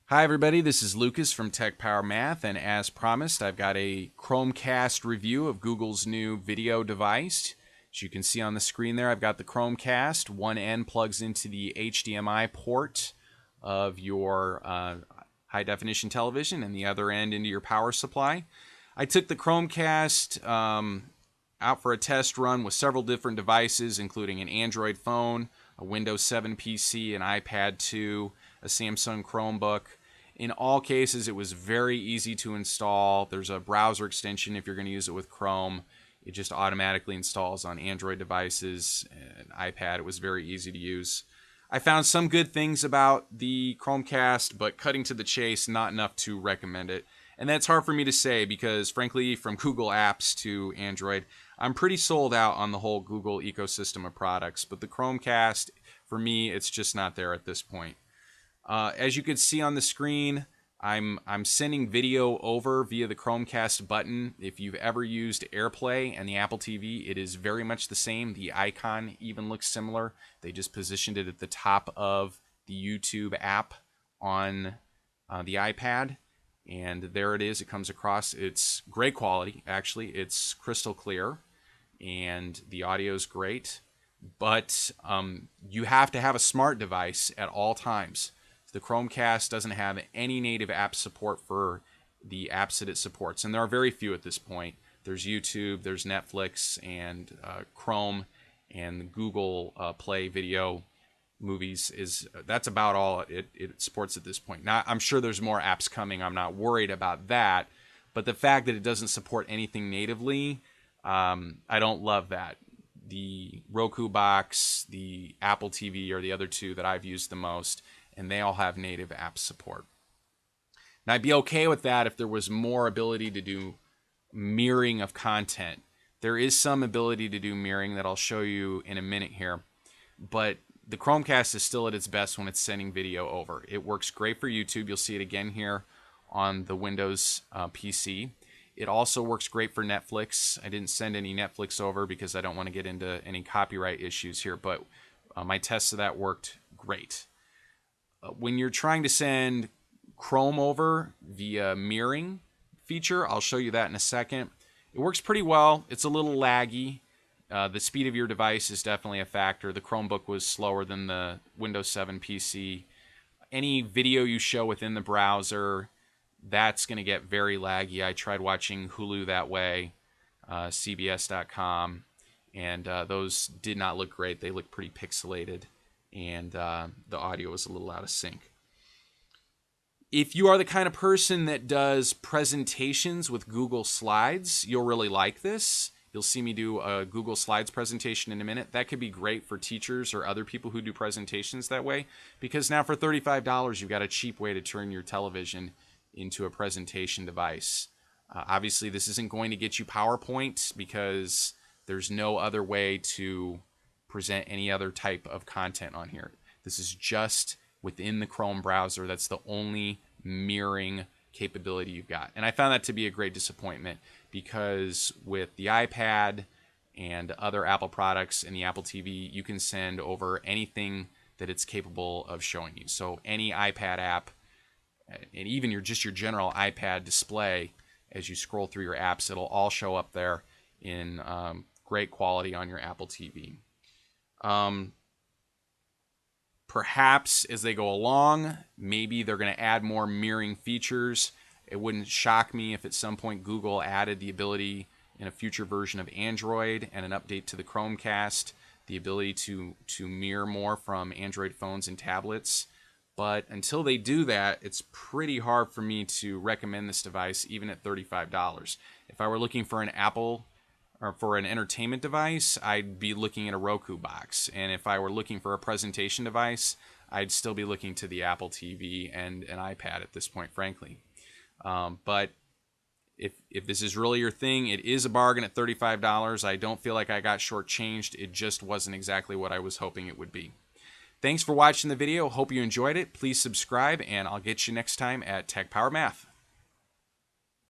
Hi everybody, this is Lucas from Tech Power Math, and as promised, I've got a Chromecast review of Google's new video device. As you can see on the screen there, I've got the Chromecast. One end plugs into the HDMI port of your high-definition television, and the other end into your power supply. I took the Chromecast out for a test run with several different devices, including an Android phone, a Windows 7 PC, an iPad 2, a Samsung Chromebook. In all cases, it was very easy to install. There's a browser extension if you're going to use it with Chrome. It just automatically installs on Android devices and iPad. It was very easy to use. I found some good things about the Chromecast, but cutting to the chase, not enough to recommend it. And that's hard for me to say because, frankly, from Google Apps to Android, I'm pretty sold out on the whole Google ecosystem of products. But the Chromecast, for me, it's just not there at this point. As you can see on the screen, I'm sending video over via the Chromecast button. If you've ever used AirPlay and the Apple TV, it is very much the same. The icon even looks similar. They just positioned it at the top of the YouTube app on the iPad. And there it is. It comes across. It's great quality, actually. It's crystal clear, and the audio is great. But you have to have a smart device at all times. The Chromecast doesn't have any native app support for the apps that it supports, and there are very few at this point. There's YouTube, there's Netflix, and Chrome, and Google Play Video movies. That's about all it supports at this point. Now, I'm sure there's more apps coming. I'm not worried about that, but the fact that it doesn't support anything natively, I don't love that. The Roku box, the Apple TV are the other two that I've used the most, and they all have native app support. Now, I'd be okay with that if there was more ability to do mirroring of content. There is some ability to do mirroring that I'll show you in a minute here, but the Chromecast is still at its best when it's sending video over. It works great for YouTube. You'll see it again here on the Windows PC. It also works great for Netflix. I didn't send any Netflix over because I don't want to get into any copyright issues here, but my tests of that worked great. When you're trying to send Chrome over via mirroring feature, I'll show you that in a second. It works pretty well. It's a little laggy. The speed of your device is definitely a factor. The Chromebook was slower than the Windows 7 PC. Any video you show within the browser, that's going to get very laggy. I tried watching Hulu that way, CBS.com, and those did not look great. They looked pretty pixelated, and the audio was a little out of sync. If you are the kind of person that does presentations with Google Slides, you'll really like this. You'll see me do a Google Slides presentation in a minute. That could be great for teachers or other people who do presentations that way, because now for $35, you've got a cheap way to turn your television into a presentation device. Obviously, this isn't going to get you PowerPoint because there's no other way to present any other type of content on here. This is just within the Chrome browser. That's the only mirroring capability you've got. And I found that to be a great disappointment because with the iPad and other Apple products and the Apple TV, you can send over anything that it's capable of showing you. So any iPad app, and even your general iPad display, as you scroll through your apps, it'll all show up there in great quality on your Apple TV. Perhaps as they go along, maybe they're going to add more mirroring features. It wouldn't shock me if at some point Google added the ability in a future version of Android and an update to the Chromecast, the ability to mirror more from Android phones and tablets. But until they do that, it's pretty hard for me to recommend this device, even at $35. If I were looking for an Apple or for an entertainment device, I'd be looking at a Roku box. And if I were looking for a presentation device, I'd still be looking to the Apple TV and an iPad at this point, frankly. But if this is really your thing, it is a bargain at $35. I don't feel like I got shortchanged. It just wasn't exactly what I was hoping it would be. Thanks for watching the video. Hope you enjoyed it. Please subscribe, and I'll get you next time at Tech Power Math.